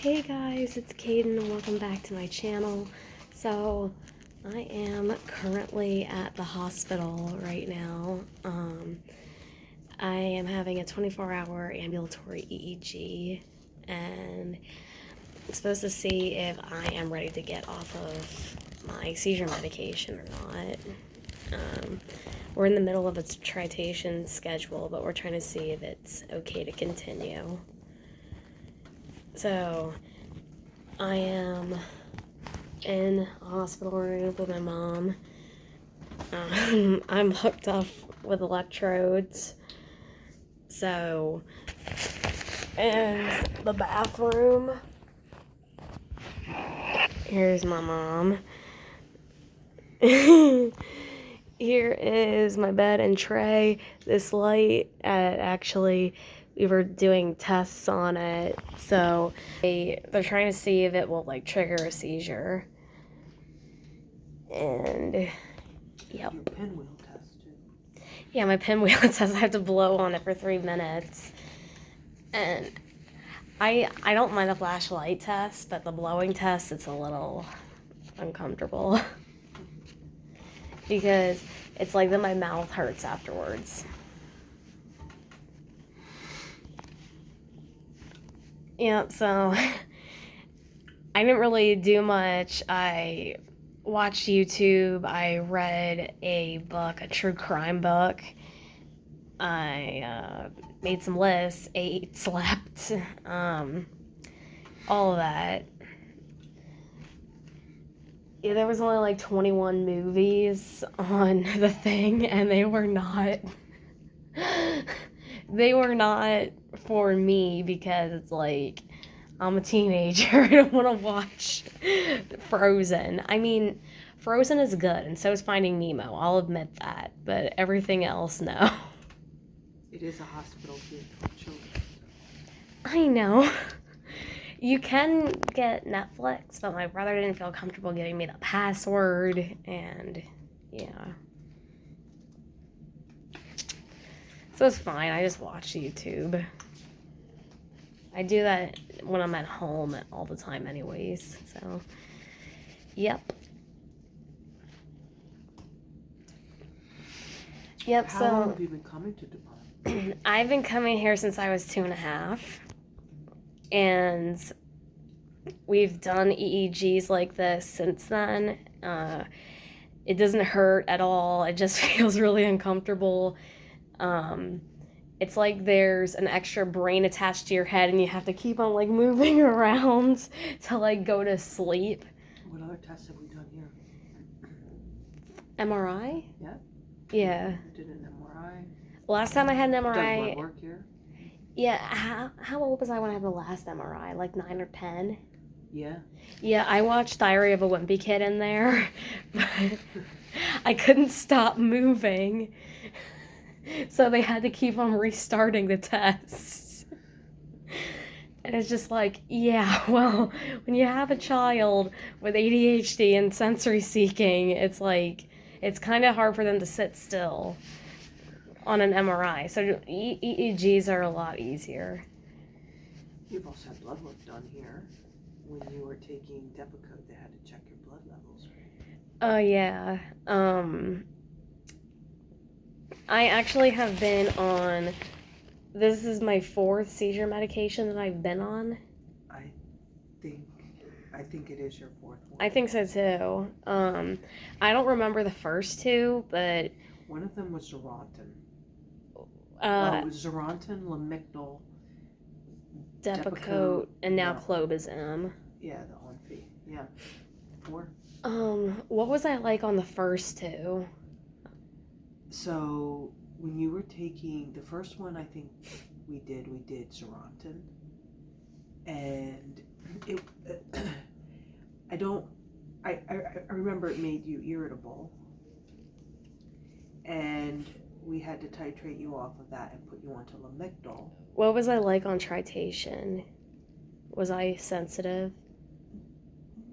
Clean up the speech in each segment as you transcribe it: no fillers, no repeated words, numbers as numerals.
Hey guys, it's Caidyn and welcome back to my channel. So, I am currently at the hospital right now. I am having a 24-hour ambulatory EEG and I'm supposed to see if I am ready to get off of my seizure medication or not. We're in the middle of a titration schedule, but we're trying to see if it's okay to continue. So, I am in a hospital room with my mom. I'm hooked up with electrodes. So, is the bathroom. Here's my mom. Here is my bed and tray. This light, actually, we were doing tests on it, so they're trying to see if it will like trigger a seizure. And yep. Your pinwheel test too. Yeah, my pinwheel test. I have to blow on it for 3 minutes, and I don't mind the flashlight test, but the blowing test, it's a little uncomfortable because it's like that my mouth hurts afterwards. Yeah, so I didn't really do much. I watched YouTube. I read a book, a true crime book. I made some lists, ate, slept, all of that. Yeah, there was only like 21 movies on the thing, and they were not for me because it's like I'm a teenager. I don't want to watch Frozen. I mean, Frozen is good, and so is Finding Nemo. I'll admit that, but everything else, no. It is a hospital for children. I know. You can get Netflix, but my brother didn't feel comfortable giving me the password, and yeah. So it's fine. I just watch YouTube. I do that when I'm at home all the time anyways, so yep. Yep, How long have you been coming to DuPont? I've been coming here since I was 2.5, and we've done EEGs like this since then. It doesn't hurt at all. It just feels really uncomfortable. It's like there's an extra brain attached to your head and you have to keep on like moving around to like go to sleep. What other tests have we done here? MRI? Yeah. Yeah. We did an MRI. Last time I had an Done MRI. blood work here. Yeah. How old was I when I had the last MRI? Like 9 or 10? Yeah. Yeah, I watched Diary of a Wimpy Kid in there, but I couldn't stop moving. So they had to keep on restarting the tests. And it's just like, yeah, well, when you have a child with ADHD and sensory seeking, it's like, it's kind of hard for them to sit still on an MRI. So EEGs are a lot easier. You've also had blood work done here. When you were taking Depakote, they had to check your blood levels, right? Oh, yeah. I actually have been on, this is my 4th seizure medication that I've been on. I think it is your 4th one. I think so too. I don't remember the first 2, but one of them was Zerontin. it was Zerontin, Lamictal, Depakote, and now clobazam. Yeah, the Onfi. Yeah. 4. What was I like on the first 2? So when you were taking the first one, I think we did Zerontin, and it. I remember it made you irritable, and we had to titrate you off of that and put you onto Lamictal. What was I like on tritation? Was I sensitive?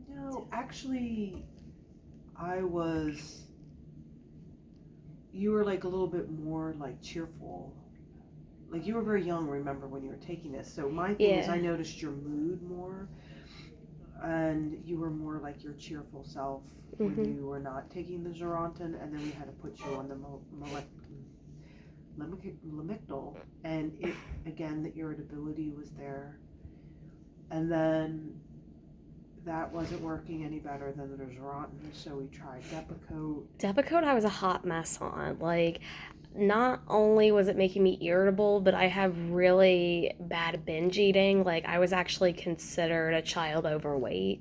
No, actually, you were like a little bit more like cheerful. like you were very young, remember, when you were taking this. So my thing is, Yeah. I noticed your mood more, and you were more like your cheerful self when Mhm. you were not taking the Zerontin, and then we had to put you on the Lamictal, and it again, the irritability was there, and then that wasn't working any better than the Zerontin, so we tried Depakote. Depakote I was a hot mess on. Like, not only was it making me irritable, but I have really bad binge eating. Like, I was actually considered a child overweight.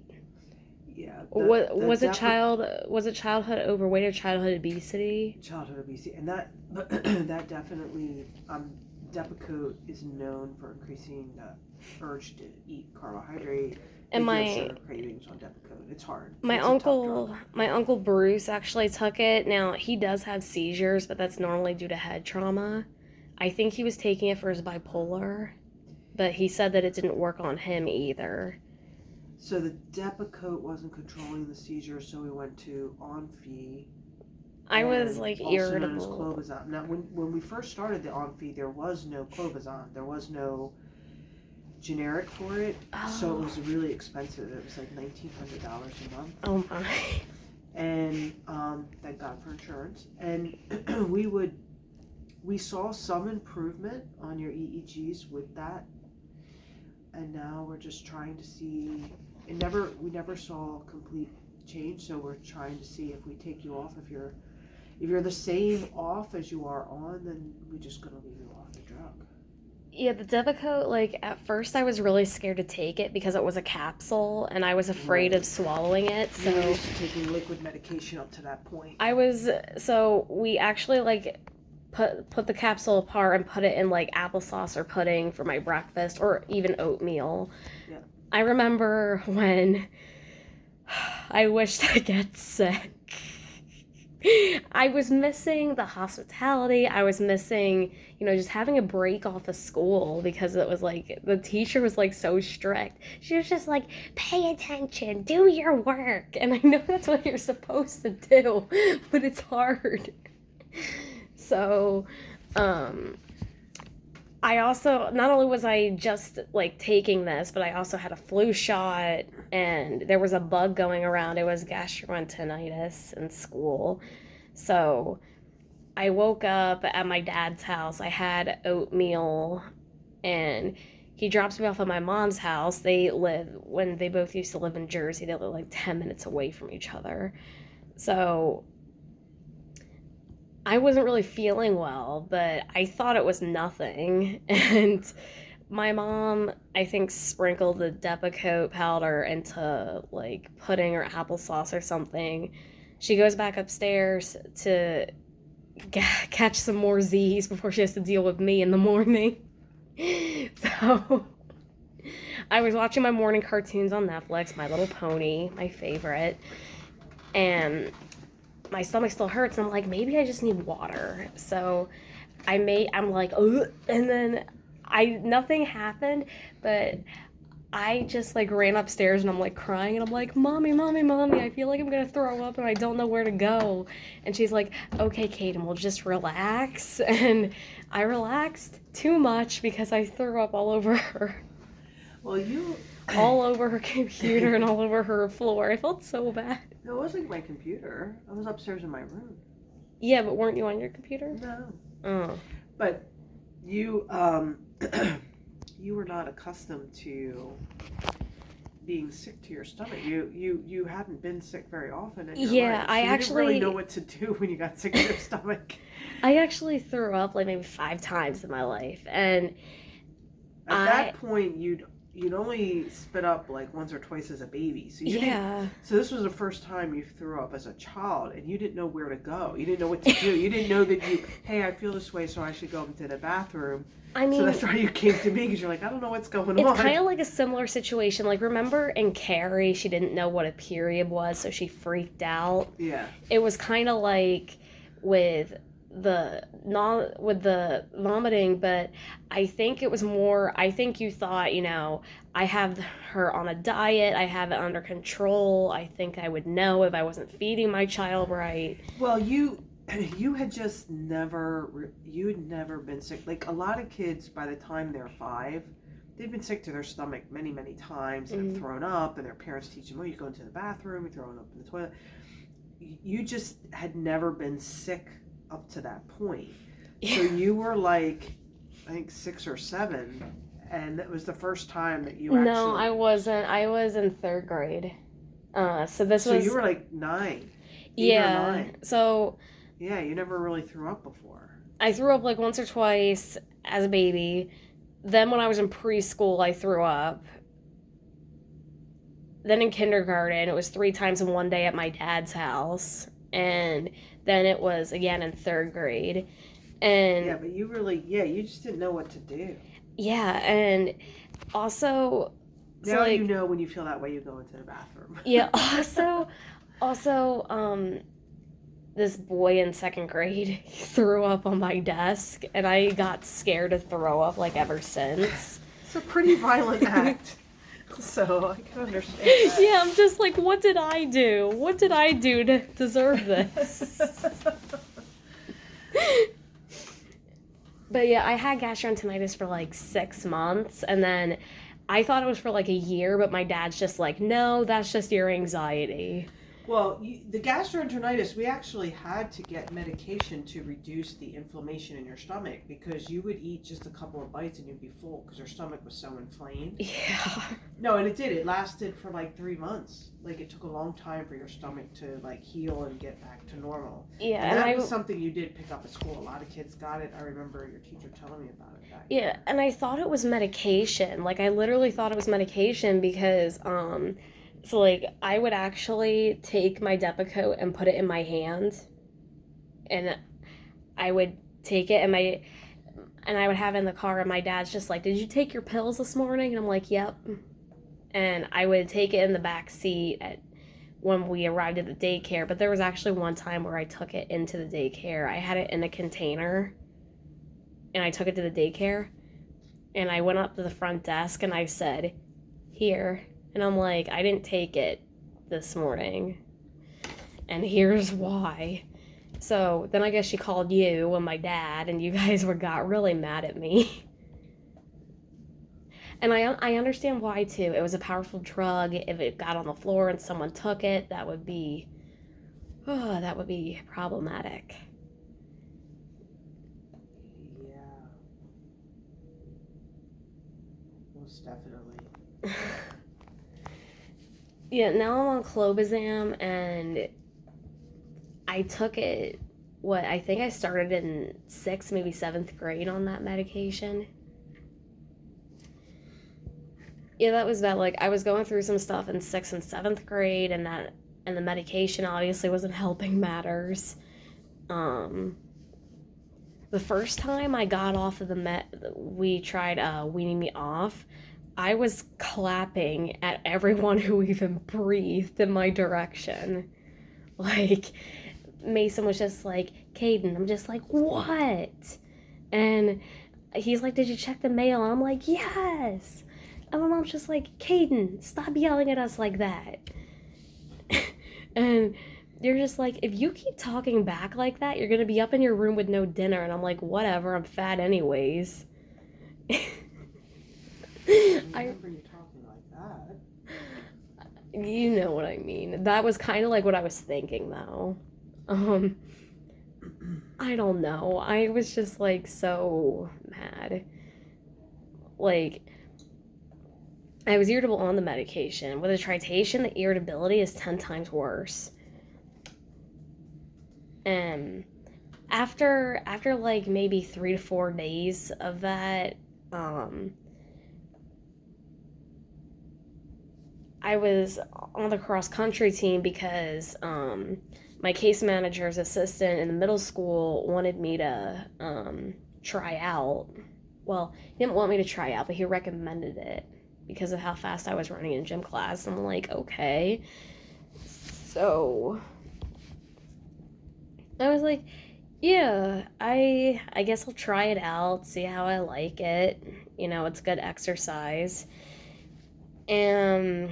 Yeah, Was it childhood overweight or childhood obesity? childhood obesity, and that that definitely Depakote is known for increasing the urge to eat carbohydrate. And If you have my sugar cravings on Depakote, it's hard. my It's a tough uncle drug. my uncle Bruce actually took it. Now, he does have seizures, but that's normally due to head trauma. I think he was taking it for his bipolar, but he said that it didn't work on him either. So the Depakote wasn't controlling the seizure, so we went to Onfi, I was and like also known as irritable. clobazam. Now, when we first started the Onfi, there was no clobazam. There was no generic for it, so it Oh, was really expensive. It was like $1,900 a month, oh my. and thank God for insurance. And we saw some improvement on your EEGs with that, and now we're just trying to see. We never saw complete change, so we're trying to see if we take you off. If you're the same off as you are on, then we're just gonna leave you off the drug. Yeah, the Depakote, like, at first I was really scared to take it because it was a capsule and I was afraid of Right. swallowing it. You were So used to taking liquid medication up to that point. we actually, like, put the capsule apart and put it in, like, applesauce or pudding for my breakfast or even oatmeal. Yeah. I remember when I wished to get sick. I was missing the hospitality. I was missing, just having a break off of school because it was like the teacher was like so strict. She was just like, pay attention, do your work. And I know that's what you're supposed to do, but it's hard. So, um, I also, not only was I just like taking this, but I also had a flu shot and there was a bug going around. It was gastroenteritis in school. So I woke up at my dad's house. I had oatmeal and he drops me off at my mom's house. When they both used to live in Jersey, they live like 10 minutes away from each other. So I wasn't really feeling well, but I thought it was nothing. And my mom, I think, sprinkled the Depakote powder into like pudding or applesauce or something. She goes back upstairs to catch some more Z's before she has to deal with me in the morning. So I was watching my morning cartoons on Netflix, My Little Pony, my favorite, and my stomach still hurts. And I'm like, maybe I just need water. So I'm like, ugh, and then nothing happened, but I just like ran upstairs and I'm like crying and I'm like, mommy, mommy, mommy, I feel like I'm gonna throw up and I don't know where to go. And she's like, okay, Caidyn, we'll just relax. And I relaxed too much because I threw up all over her, Well, you. all over her computer and all over her floor. I felt so bad. It wasn't my computer. I was upstairs in my room. Yeah, but weren't you on your computer? No. Oh. But you you were not accustomed to being sick to your stomach. You hadn't been sick very often in your Yeah, life. So you didn't really know what to do when you got sick to your stomach. I actually threw up like maybe 5 times in my life, and At that point, you'd only spit up like once or twice as a baby. So so this was the first time you threw up as a child, and you didn't know where to go. You didn't know what to do. You didn't know that hey, I feel this way, so I should go into the bathroom. I mean, so that's why you came to me, because you're like, I don't know what's going on. It's kind of like a similar situation. Like, remember in Carrie, she didn't know what a period was, so she freaked out. Yeah. It was kind of like with the vomiting, but I think it was more. I think you thought, I have her on a diet. I have it under control. I think I would know if I wasn't feeding my child right. Well, you you had just never, you'd never been sick. Like a lot of kids, by the time they're 5, they've been sick to their stomach many, many times and have thrown up, and their parents teach them, oh, you go into the bathroom, you're throwing up in the toilet. You just had never been sick up to that point. So you were like, I think 6 or 7, and it was the first time that you actually... No, I wasn't. I was in 3rd grade. So you were like 9. 8 yeah. or 9. So yeah, you never really threw up before. I threw up like once or twice as a baby. Then when I was in preschool, I threw up. Then in kindergarten, it was 3 times in one day at my dad's house. And then it was again in 3rd grade. And yeah, but you really, you just didn't know what to do. Yeah, and also... Now like, you know when you feel that way, you go into the bathroom. Yeah, also, this boy in 2nd grade threw up on my desk, and I got scared to throw up, like, ever since. It's a pretty violent act, so I can understand that. Yeah, I'm just like, what did I do? What did I do to deserve this? But yeah, I had gastroenteritis for like 6 months, and then I thought it was for like a year, but my dad's just like, no, that's just your anxiety. Well, the gastroenteritis, we actually had to get medication to reduce the inflammation in your stomach, because you would eat just a couple of bites and you'd be full because your stomach was so inflamed. Yeah. No, and it did. It lasted for like 3 months. Like, it took a long time for your stomach to like heal and get back to normal. Yeah, and that was something you did pick up at school. A lot of kids got it. I remember your teacher telling me about it back then. And I thought it was medication. Like, I literally thought it was medication because, so, like, I would actually take my Depakote and put it in my hand, and I would take it, and I would have it in the car, and my dad's just like, did you take your pills this morning? And I'm like, yep. And I would take it in the back seat when we arrived at the daycare, but there was actually one time where I took it into the daycare. I had it in a container, and I took it to the daycare, and I went up to the front desk, and I said, here. And I'm like, I didn't take it this morning, and here's why. So then I guess she called you and my dad, and you guys got really mad at me. And I understand why, too. It was a powerful drug. If it got on the floor and someone took it, that would be problematic. Yeah. Most definitely. Yeah, now I'm on clobazam, and I took it, I think I started in 6th, maybe 7th grade on that medication. Yeah, that was bad. Like, I was going through some stuff in 6th and 7th grade, and the medication obviously wasn't helping matters. The first time I got off of we tried weaning me off, I was clapping at everyone who even breathed in my direction. Like, Mason was just like, Caidyn. I'm just like, what? And he's like, did you check the mail? And I'm like, yes. And my mom's just like, Caidyn, stop yelling at us like that. And you're just like, if you keep talking back like that, you're going to be up in your room with no dinner. And I'm like, whatever, I'm fat anyways. I remember you talking like that. You know what I mean. That was kind of like what I was thinking, though. I don't know. I was just, like, so mad. Like, I was irritable on the medication. With a tritation, the irritability is 10 times worse. And after like, maybe 3 to 4 days of that, I was on the cross-country team because my case manager's assistant in the middle school wanted me to try out. Well, he didn't want me to try out, but he recommended it because of how fast I was running in gym class. I'm like, okay. So I was like, yeah, I guess I'll try it out, see how I like it. You know, it's good exercise. And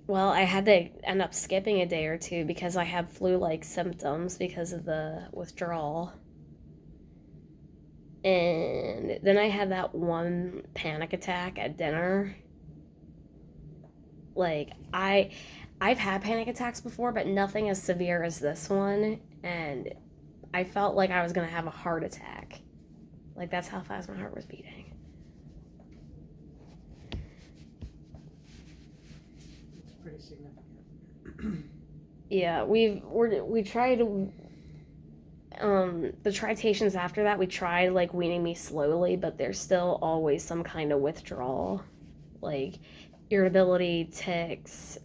Well, I had to end up skipping a day or two because I had flu-like symptoms because of the withdrawal. And then I had that one panic attack at dinner. Like, I've had panic attacks before, but nothing as severe as this one, and I felt like I was going to have a heart attack. Like, that's how fast my heart was beating. It's pretty significant. Yeah, we tried the tritations after that. We tried like weaning me slowly, but there's still always some kind of withdrawal, like irritability, tics,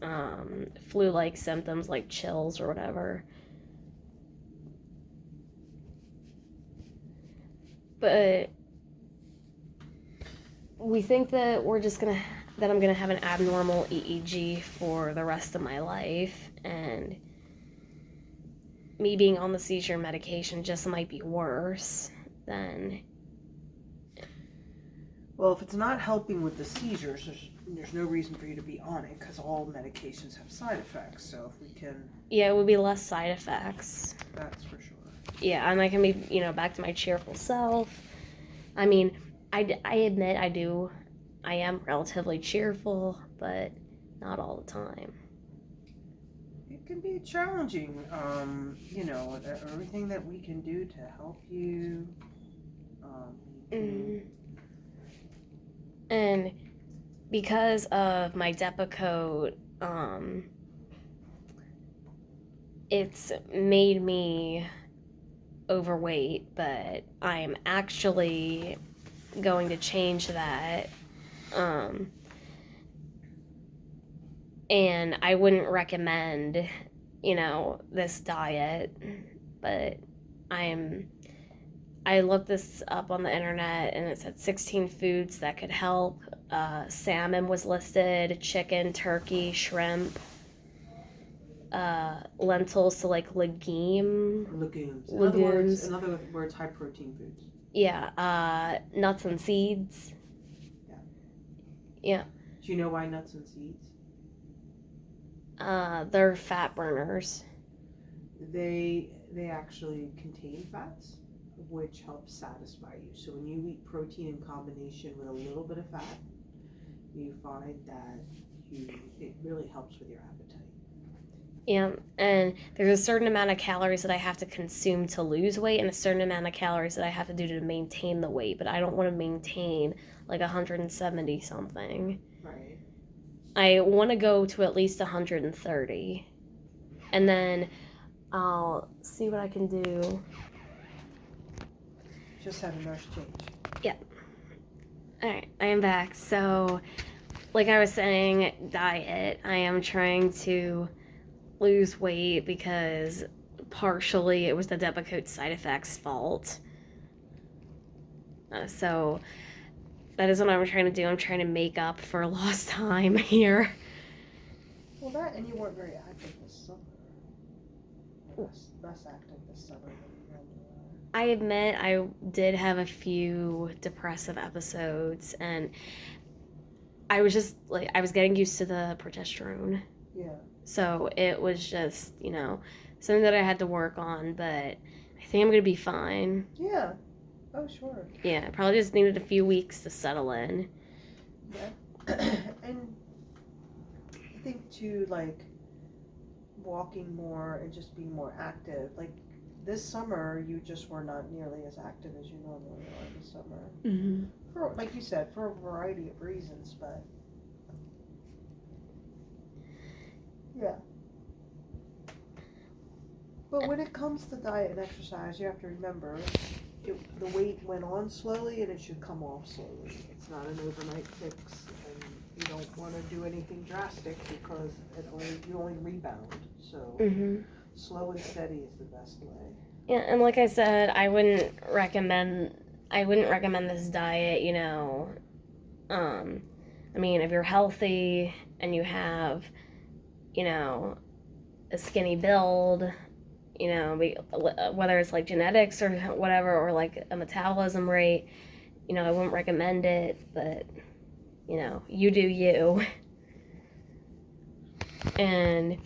flu-like symptoms like chills or whatever. But we think that I'm gonna have an abnormal EEG for the rest of my life, and me being on the seizure medication just might be worse than. Well, if it's not helping with the seizures, there's no reason for you to be on it, because all medications have side effects. So if we can, Yeah, it would be less side effects. that's for sure. Yeah, and I can be, back to my cheerful self. I mean, I admit I am relatively cheerful, but not all the time. It can be challenging, everything that we can do to help you. And because of my Depakote, it's made me overweight, but I'm actually going to change that. And I wouldn't recommend, this diet, but I looked this up on the internet and it said 16 foods that could help. Salmon was listed, chicken, turkey, shrimp, lentils, so like Legumes. In other words, high protein foods. Yeah, nuts and seeds. Yeah. Do you know why nuts and seeds? They're fat burners. They actually contain fats, which helps satisfy you. So when you eat protein in combination with a little bit of fat, you find that it really helps with your appetite. Yeah, and there's a certain amount of calories that I have to consume to lose weight and a certain amount of calories that I have to do to maintain the weight, but I don't want to maintain like 170 something. Right. I want to go to at least 130. And then I'll see what I can do. Just had a nurse change. Yep. Alright, I am back. So, like I was saying, diet. I am trying to lose weight because partially it was the Depakote side effects fault. So that is what I'm trying to do. I'm trying to make up for lost time here. Well, that, and you weren't very active this summer. Less active this summer than you normally are. I admit I did have a few depressive episodes, and I was just like, I was getting used to the progesterone. Yeah. So it was just, something that I had to work on, but I think I'm going to be fine. Yeah. Oh, sure. Yeah, I probably just needed a few weeks to settle in. Yeah. And I think, too, like, walking more and just being more active. Like, this summer, you just were not nearly as active as you normally are this summer. Mm-hmm. Like you said, for a variety of reasons, but... Yeah. But when it comes to diet and exercise, you have to remember the weight went on slowly and it should come off slowly. It's not an overnight fix, and you don't want to do anything drastic because you only rebound. So slow and steady is the best way. Yeah, and like I said, I wouldn't recommend this diet, I mean, if you're healthy and you have, a skinny build, whether it's like genetics or whatever, or like a metabolism rate, I wouldn't recommend it, but, you do you. And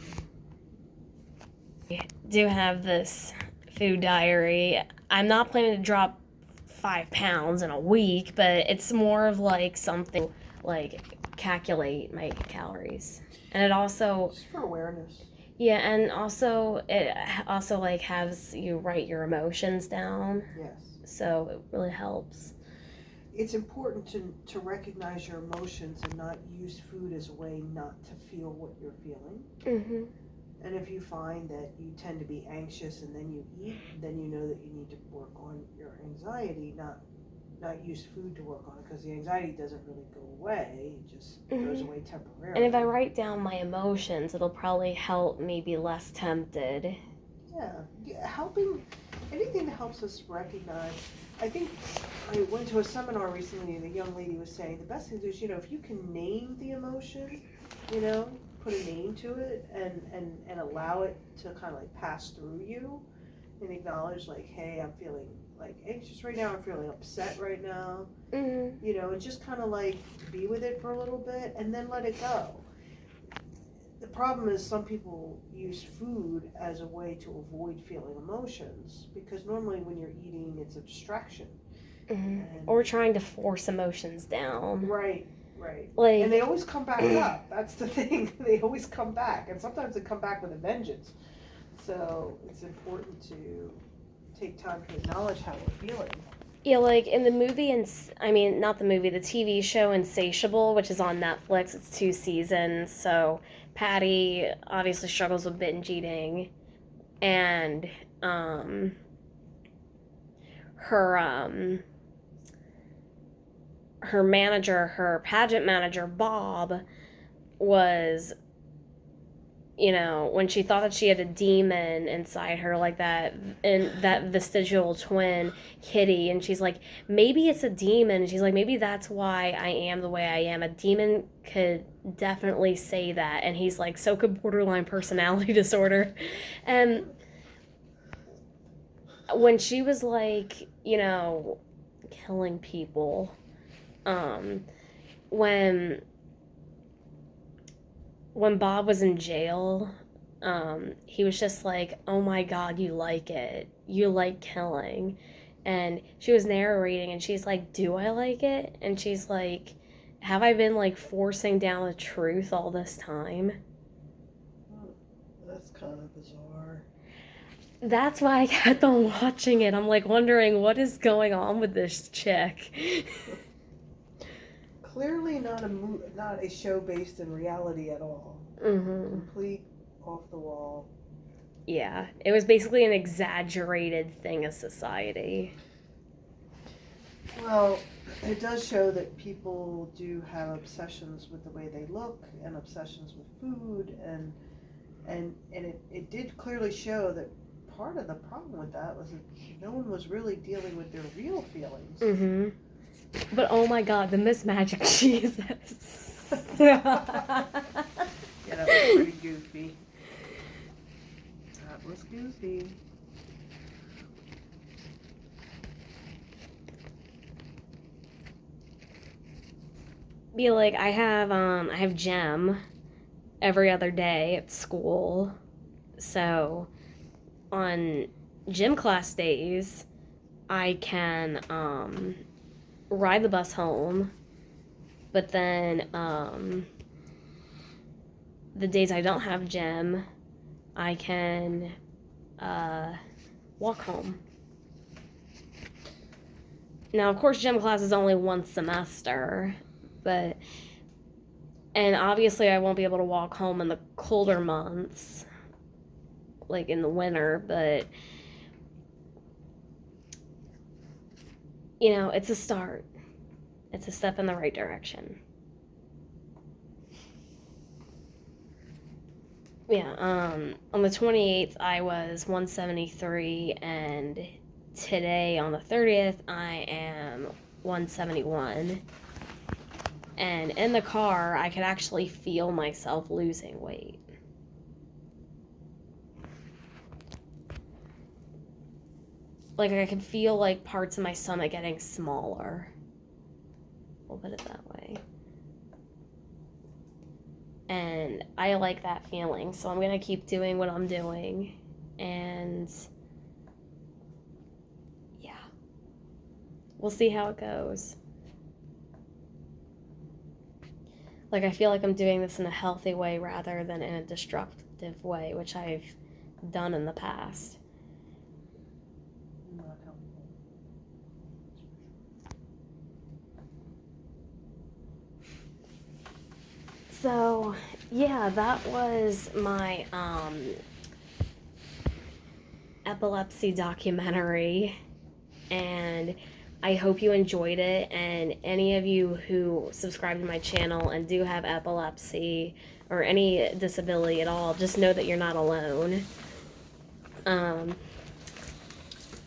I do have this food diary. I'm not planning to drop 5 pounds in a week, but it's more of like something like calculate my calories. And it also, Just for awareness. yeah, and also it also like has you write your emotions down. Yes. So it really helps. It's important to recognize your emotions and not use food as a way not to feel what you're feeling. Mm-hmm. And if you find that you tend to be anxious and then you eat, then you know that you need to work on your anxiety, not use food to work on it, because the anxiety doesn't really go away, it just goes away temporarily. And if I write down my emotions, it'll probably help me be less tempted. Yeah, helping, anything that helps us recognize. I think I went to a seminar recently and a young lady was saying the best thing to do is, if you can name the emotion, put a name to it and allow it to kind of like pass through you and acknowledge like, hey, I'm feeling like anxious right now, I'm feeling upset right now, and just kind of like be with it for a little bit and then let it go. The problem is some people use food as a way to avoid feeling emotions, because normally when you're eating, it's a distraction. Or trying to force emotions down. Right. Like, and they always come back up. That's the thing. They always come back. And sometimes they come back with a vengeance. So it's important to take time to acknowledge how we're feeling. yeah, like in the movie, not the movie, the TV show Insatiable, which is on Netflix, it's 2 seasons. So Patty obviously struggles with binge eating. And her manager, her pageant manager, Bob, was, when she thought that she had a demon inside her, like that, and that vestigial twin, Kitty, and she's like, maybe it's a demon, and she's like, maybe that's why I am the way I am. A demon could definitely say that, and he's like, so could borderline personality disorder. And when she was like, killing people, when Bob was in jail, he was just like, oh my God, you like it. You like killing. And she was narrating and she's like, do I like it? And she's like, have I been like forcing down the truth all this time? That's kind of bizarre. That's why I kept on watching it. I'm like wondering what is going on with this chick. Clearly not a show based in reality at all. Complete off the wall. Yeah, it was basically an exaggerated thing of society. Well, it does show that people do have obsessions with the way they look and obsessions with food, and it did clearly show that part of the problem with that was that no one was really dealing with their real feelings. But oh my God, the Miss Magic Jesus. Yeah, that was pretty goofy. That was goofy. Be like, I have gym every other day at school. So on gym class days, I can ride the bus home, but then the days I don't have gym, I can walk home. Now, of course, gym class is only one semester, and obviously I won't be able to walk home in the colder months, like in the winter, but it's a start. It's a step in the right direction. Yeah, on the 28th, I was 173, and today, on the 30th, I am 171. And in the car, I could actually feel myself losing weight. Like, I could feel, like, parts of my stomach getting smaller. We'll put it that way. And I like that feeling, so I'm going to keep doing what I'm doing. And yeah, we'll see how it goes. Like, I feel like I'm doing this in a healthy way rather than in a destructive way, which I've done in the past. Not helpful. So, yeah, that was my epilepsy documentary, and I hope you enjoyed it. And any of you who subscribe to my channel and do have epilepsy or any disability at all, just know that you're not alone.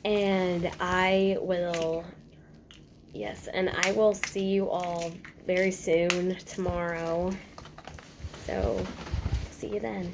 And I will, yes, and I will see you all very soon tomorrow. So, see you then.